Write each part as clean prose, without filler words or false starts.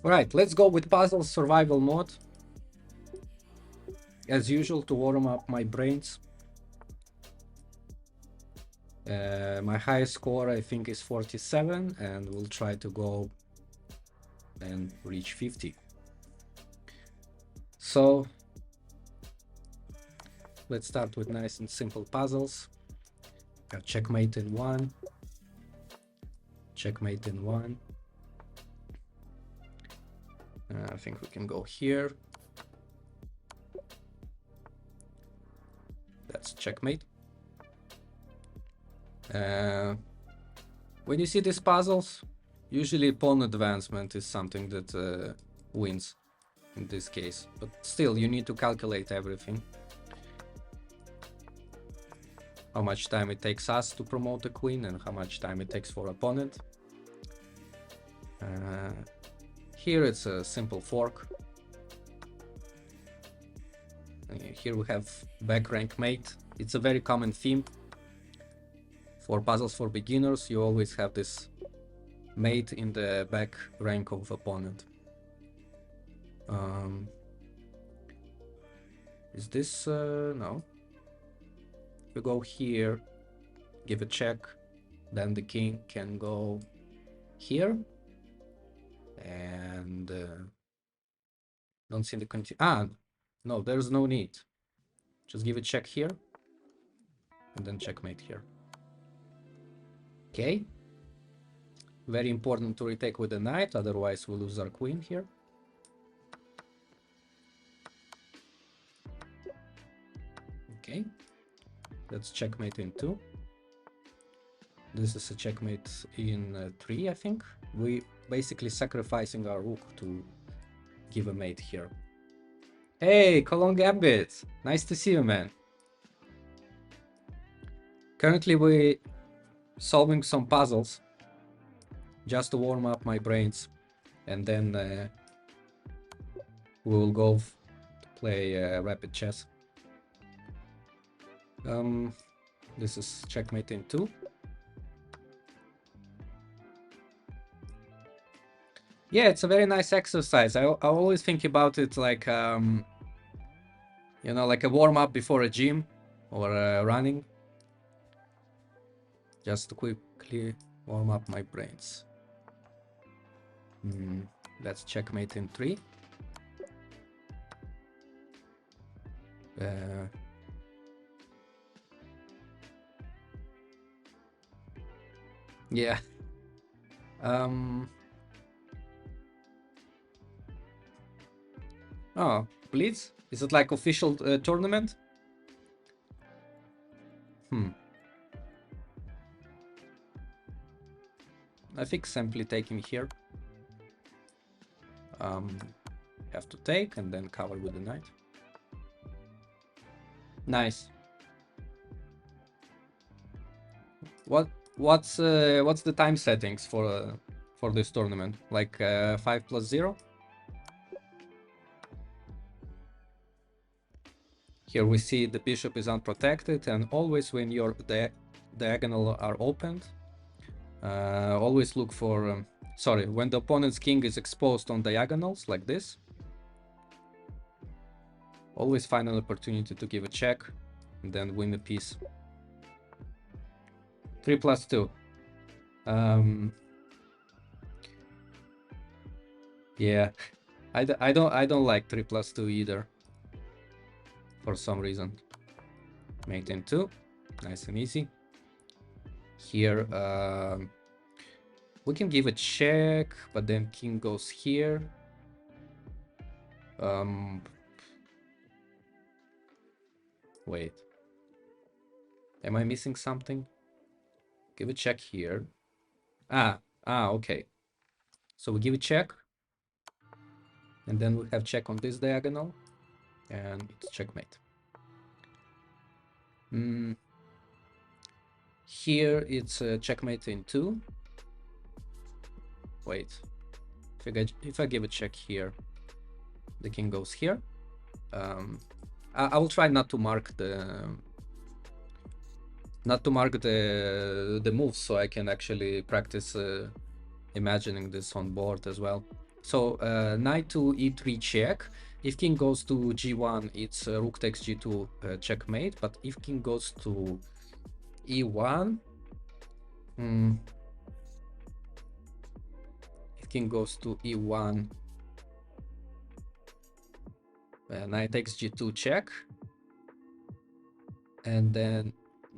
All right, let's go with puzzle survival mode. As usual, to warm up my brains. My highest score, I think, is 47, and we'll try to go and reach 50. So let's start with nice and simple puzzles. Got checkmate in one, checkmate in one. I think we can go here. That's checkmate. When you see these puzzles, usually pawn advancement is something that wins in this case, but still you need to calculate everything. How much time it takes us to promote a queen and how much time it takes for opponent. Here it's a simple fork. Here we have back rank mate. It's a very common theme. For puzzles for beginners, you always have this mate in the back rank of opponent. Is this no? If you go here, give a check, then the king can go here, and don't see the no, there's no need. Just give a check here, and then checkmate here. Okay. Very important to retake with the knight, otherwise we lose our queen here. Okay. That's checkmate in 2. This is a checkmate in 3, I think. We basically sacrificing our rook to give a mate here. Hey, Colon Gambit! Nice to see you, man. Currently we solving some puzzles just to warm up my brains, and then we will go to play rapid chess. This is checkmate in 2. Yeah, it's a very nice exercise. I always think about it like you know, like a warm-up before a gym or running, just to quickly warm up my brains. That's checkmate in 3. Yeah. Oh, Blitz? Is it like official tournament? I think simply taking here. Have to take and then cover with the knight. Nice. What's the time settings for this tournament? Like 5+0? Here we see the bishop is unprotected, and always when your diagonal are opened, always look for sorry, when the opponent's king is exposed on diagonals like this, always find an opportunity to give a check and then win a piece. 3+2. Yeah, I don't like 3+2 either, for some reason. Mate in 2, nice and easy. Here we can give a check, but then king goes here. Wait, am I missing something? Give a check here. Okay. So we give a check, and then we have check on this diagonal, and it's checkmate. Here it's checkmate in 2. Wait, if I give a check here, the king goes here. I will try not to mark the moves, so I can actually practice imagining this on board as well. So knight to e3 check. If king goes to g1, it's rook takes g2 checkmate. But if king goes to e1, if king goes to e1, knight takes g2 check, and then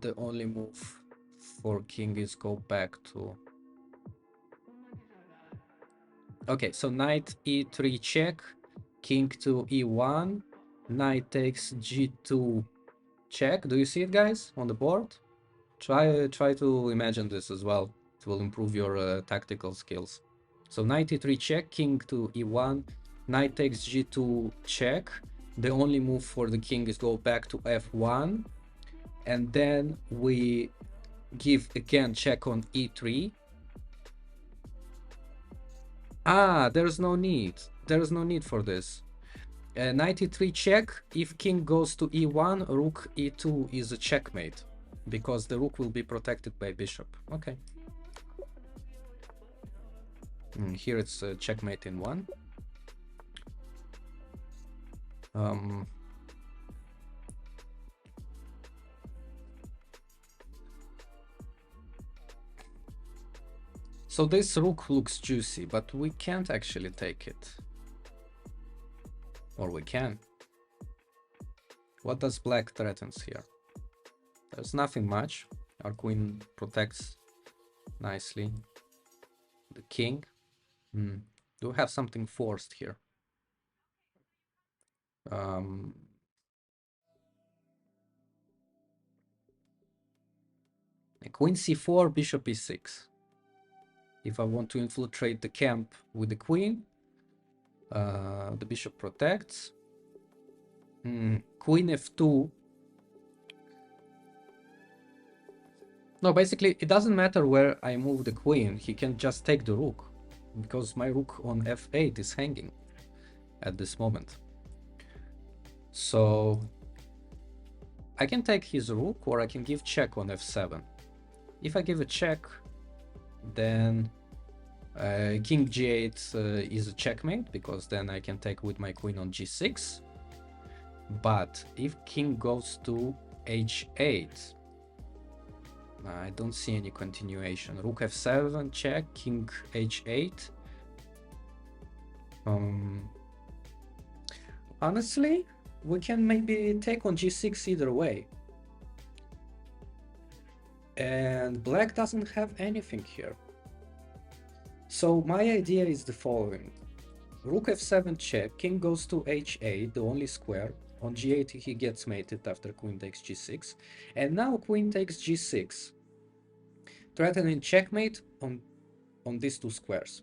the only move for king is go back to... Okay, so knight e3 check, king to e1, knight takes g2 check. Do you see it, guys, on the board? Try to imagine this as well. It will improve your tactical skills. So knight e3 check, king to e1, knight takes g2 check. The only move for the king is go back to f1, and then we give again check on e3. Ah, there's no need. There's no need for this. Knight e3 check. If king goes to e1, rook e2 is a checkmate, because the rook will be protected by bishop. Okay. Here it's a checkmate in one. So this rook looks juicy, but we can't actually take it. Or we can. What does black threatens here? There's nothing much. Our queen protects nicely the king. Do we have something forced here? Queen c4, bishop e6. If I want to infiltrate the camp with the queen, the bishop protects. Queen f2. No, basically, it doesn't matter where I move the queen. He can just take the rook, because my rook on f8 is hanging at this moment. So I can take his rook, or I can give check on f7. If I give a check, then king g8 is a checkmate, because then I can take with my queen on g6. But if king goes to h8, I don't see any continuation. Rook f7 check, king h8. Honestly, we can maybe take on g6 either way. And black doesn't have anything here. So my idea is the following. Rook f7 check, king goes to h8, the only square. On g8 he gets mated after queen takes g6. And now queen takes g6, threatening checkmate on these two squares,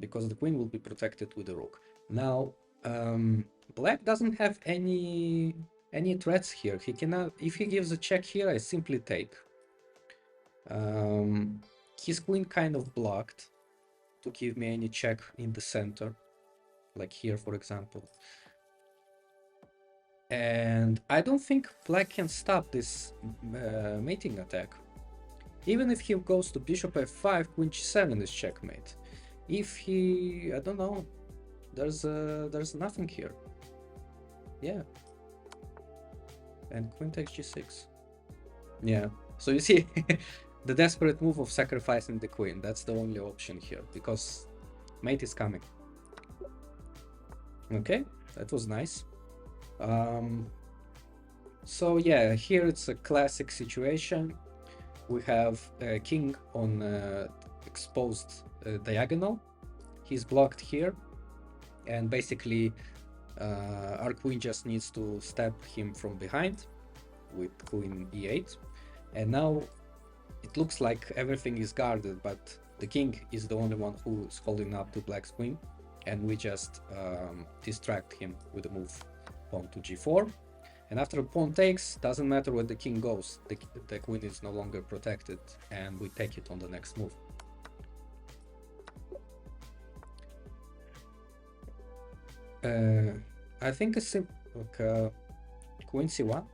because the queen will be protected with the rook. Now black doesn't have any threats here. He cannot. If he gives a check here, I simply take. His queen kind of blocked to give me any check in the center, like here, for example. And I don't think black can stop this mating attack. Even if he goes to bishop f5, queen g7 is checkmate. If he, I don't know, there's nothing here. Yeah. And queen takes g6. Yeah. So you see, the desperate move of sacrificing the queen. That's the only option here, because mate is coming. Okay, that was nice. So yeah, here it's a classic situation. We have a king on exposed diagonal. He's blocked here, and basically our queen just needs to stab him from behind with queen e8. And now it looks like everything is guarded, but the king is the only one who is holding up to black's queen, and we just distract him with a move pawn to g4. And after a pawn takes, doesn't matter where the king goes, the queen is no longer protected, and we take it on the next move. I think a simple queen c1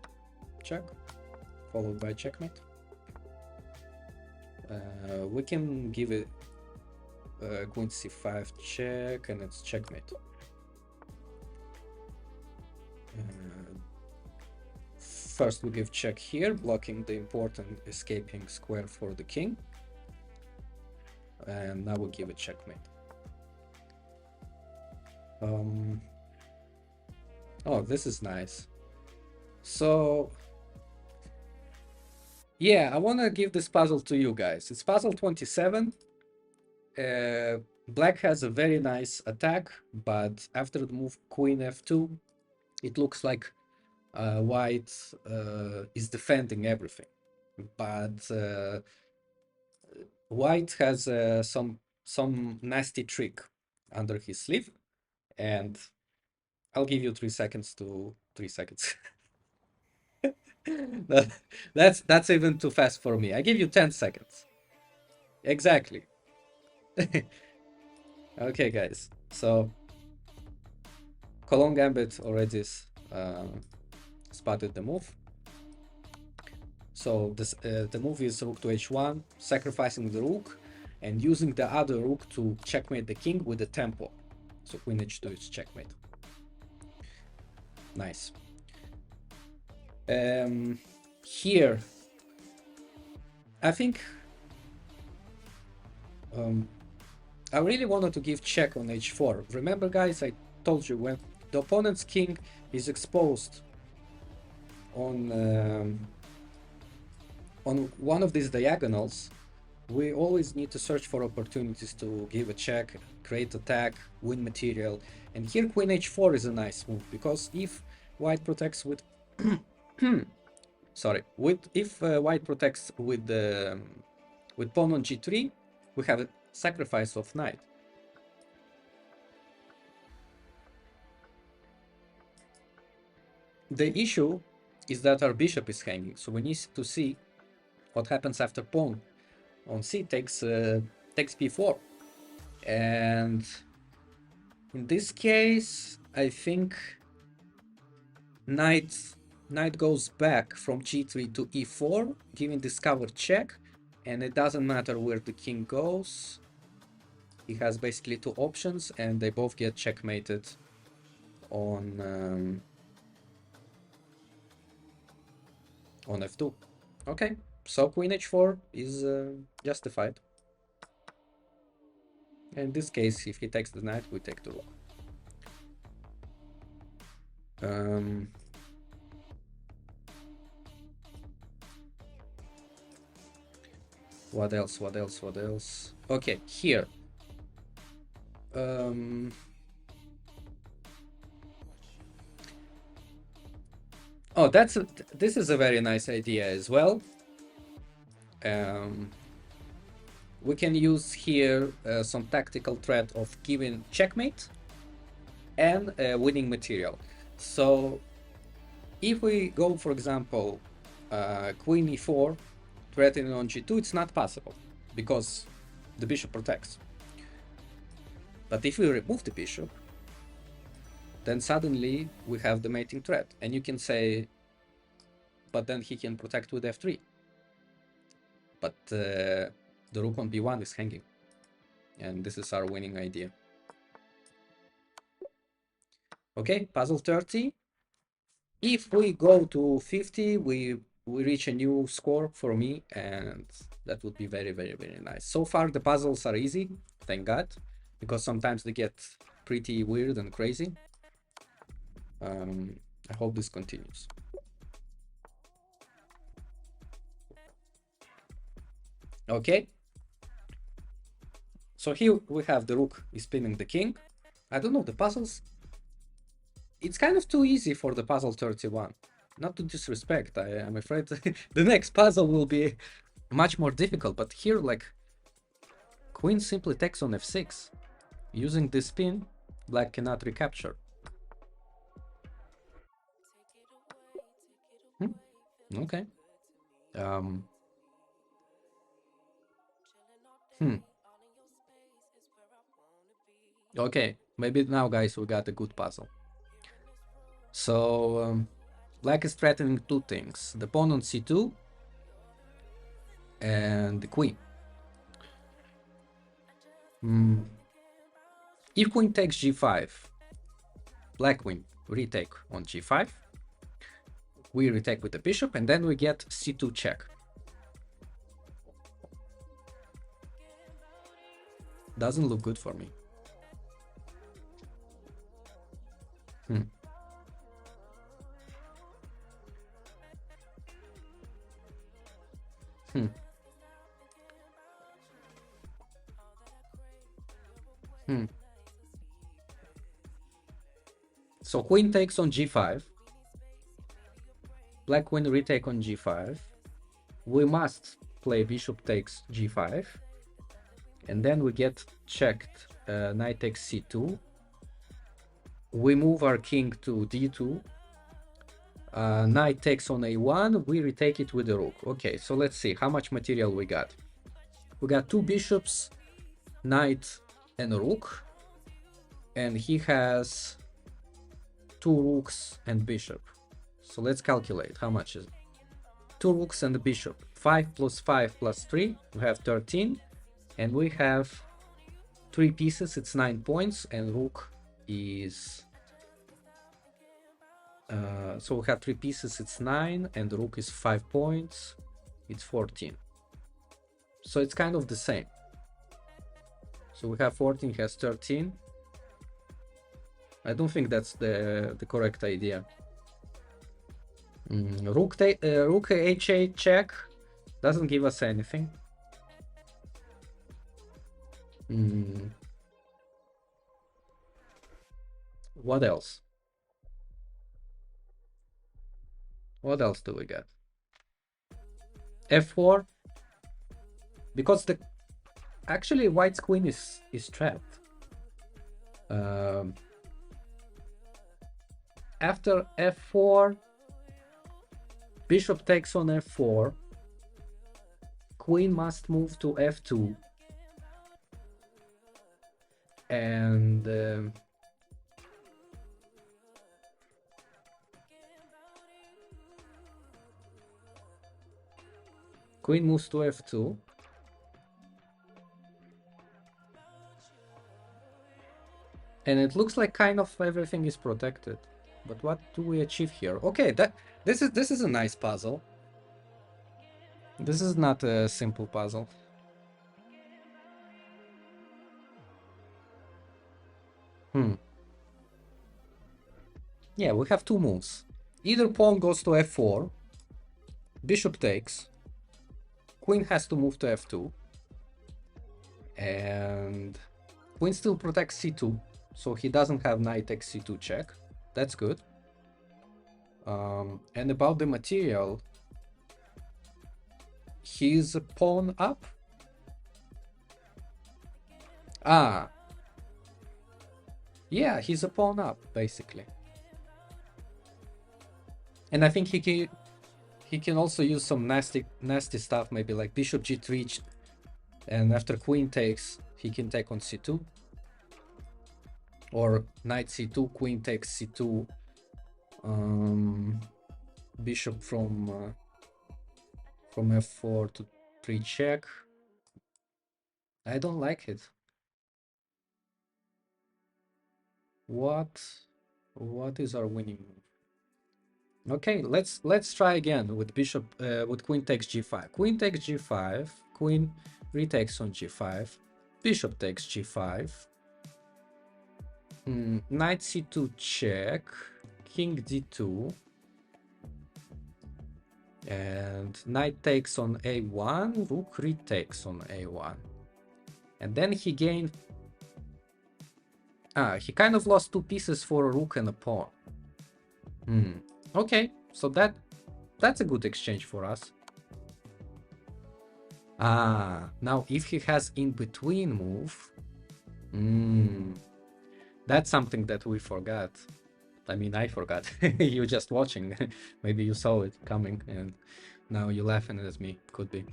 check, followed by checkmate. We can give it queen c5 check, and it's checkmate. First we give check here, blocking the important escaping square for the king. And now we give a checkmate. Oh, this is nice. So yeah, I want to give this puzzle to you guys. It's puzzle 27. Black has a very nice attack, but after the move queen f2, it looks like white is defending everything. But white has some nasty trick under his sleeve, and I'll give you 3 seconds to 3 seconds. That's even too fast for me. I give you 10 seconds. Exactly. Okay, guys. So Colon Gambit already spotted the move. So this the move is rook to h1, sacrificing the rook and using the other rook to checkmate the king with the tempo. So queen h2 is checkmate. Nice. Here, I think I really wanted to give check on h4. Remember, guys, I told you when the opponent's king is exposed on one of these diagonals, we always need to search for opportunities to give a check, create attack, win material. And here queen h4 is a nice move, because if white protects with sorry, if white protects with pawn on g3, we have a sacrifice of knight. The issue is that our bishop is hanging, so we need to see what happens after pawn on c takes b4. And in this case, I think knight goes back from g3 to e4, giving discovered check, and it doesn't matter where the king goes. He has basically two options, and they both get checkmated on f2. Okay, so queen h4 is justified. In this case, if he takes the knight, we take the rook. What else? Okay, here. Oh, this is a very nice idea as well. We can use here some tactical threat of giving checkmate and winning material. So if we go, for example, queen e4, threatening on g2, it's not possible because the bishop protects. But if we remove the bishop, then suddenly we have the mating threat, and you can say, but then he can protect with f3. But the rook on b1 is hanging, and this is our winning idea. Okay, puzzle 30. If we go to 50, we reach a new score for me, and that would be very, very, very nice. So far, the puzzles are easy, thank God, because sometimes they get pretty weird and crazy. I hope this continues. Okay. So here we have the rook is pinning the king. I don't know, the puzzles, it's kind of too easy for the puzzle 31. Not to disrespect, I'm afraid the next puzzle will be much more difficult, but here, like, queen simply takes on f6. Using this pin, black cannot recapture. Okay. Okay, maybe now, guys, we got a good puzzle. So black is threatening two things: the pawn on c2 and the queen. Mm. If queen takes g5, black queen retake on g5, we retake with the bishop, and then we get c2 check. Doesn't look good for me. Hmm. Hmm. Hmm. So queen takes on g5, black queen retake on g5. We must play bishop takes g5, and then we get checked knight takes c2. We move our king to d2. Knight takes on a1, we retake it with the rook. Okay, so let's see how much material we got. We got two bishops, knight and a rook, and he has two rooks and bishop. So let's calculate how much is it. Two rooks and a bishop. 5 plus 5 plus 3, we have 13, and we have three pieces, it's 9 points, and rook is so we have three pieces, it's 9, and the rook is 5 points, it's 14. So it's kind of the same. So we have 14, has 13. I don't think that's the correct idea. Rook h8 check doesn't give us anything. What else? What else do we get? f4, because the actually white's queen is trapped. After f4, bishop takes on f4, queen must move to f2, and queen moves to f2. And it looks like kind of everything is protected. But what do we achieve here? Okay, this is a nice puzzle. This is not a simple puzzle. Yeah, we have two moves. Either pawn goes to f4, bishop takes, queen has to move to f2, and queen still protects c2, so he doesn't have knight takes c2 check. That's good. And about the material, he's a pawn up. Yeah, he's a pawn up, basically. And I think he can also use some nasty stuff, maybe like bishop g3, and after queen takes, he can take on c2. Or knight c2, queen takes c2, bishop from f4 to 3 check. I don't like it. What is our winning move? Okay, let's try again with bishop with queen takes g5. Queen takes g5, queen retakes on g5, bishop takes g5, knight c2 check, king d2, and knight takes on a1, rook retakes on a1, and then he gained. He kind of lost two pieces for a rook and a pawn. Okay, so that's a good exchange for us. Now if he has in between move, that's something that we forgot. I mean, I forgot. You just watching. Maybe you saw it coming and now you're laughing at me. Could be.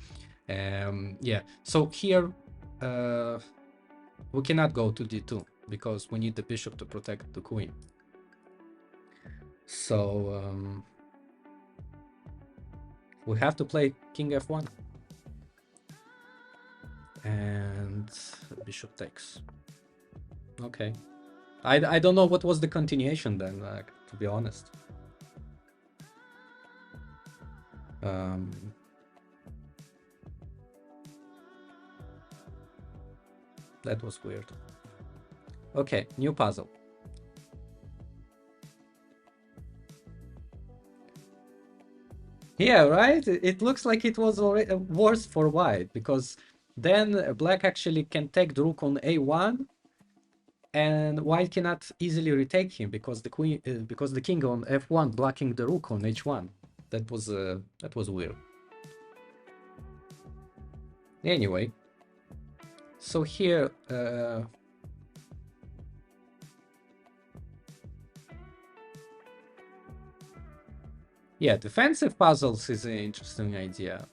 Yeah, so here we cannot go to d2 because we need the bishop to protect the queen. So we have to play king f1. And bishop takes. Okay. I don't know what was the continuation then, to be honest. That was weird. Okay, new puzzle. Yeah, right? It looks like it was already worse for white, because then black actually can take the rook on a1, and white cannot easily retake him because the queen, because the king on f1 blocking the rook on h1. That was weird. Anyway, so here yeah, defensive puzzles is an interesting idea.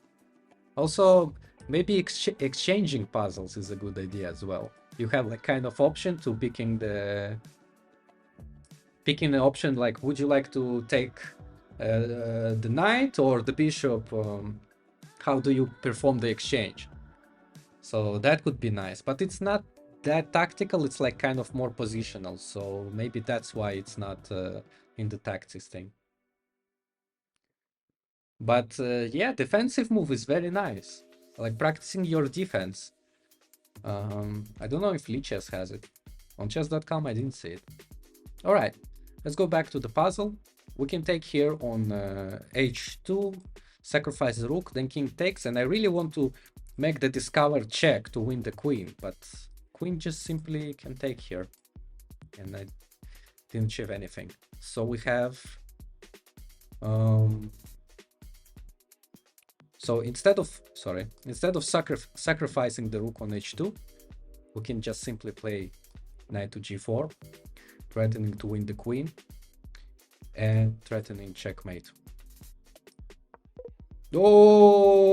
Also, maybe exchanging puzzles is a good idea as well. You have like kind of option to picking the option, like would you like to take the knight or the bishop? How do you perform the exchange? So that could be nice, but it's not that tactical. It's like kind of more positional. So maybe that's why it's not in the tactics thing. But yeah, defensive move is very nice. Like practicing your defense. I don't know if Lichess has it. On chess.com, I didn't see it. All right, let's go back to the puzzle. We can take here on h2, sacrifice the rook, then king takes, and I really want to make the discover check to win the queen, but queen just simply can take here, and I didn't achieve anything. So we have so instead of sacrificing the rook on h2, we can just simply play knight to g4, threatening to win the queen and threatening checkmate. Oh,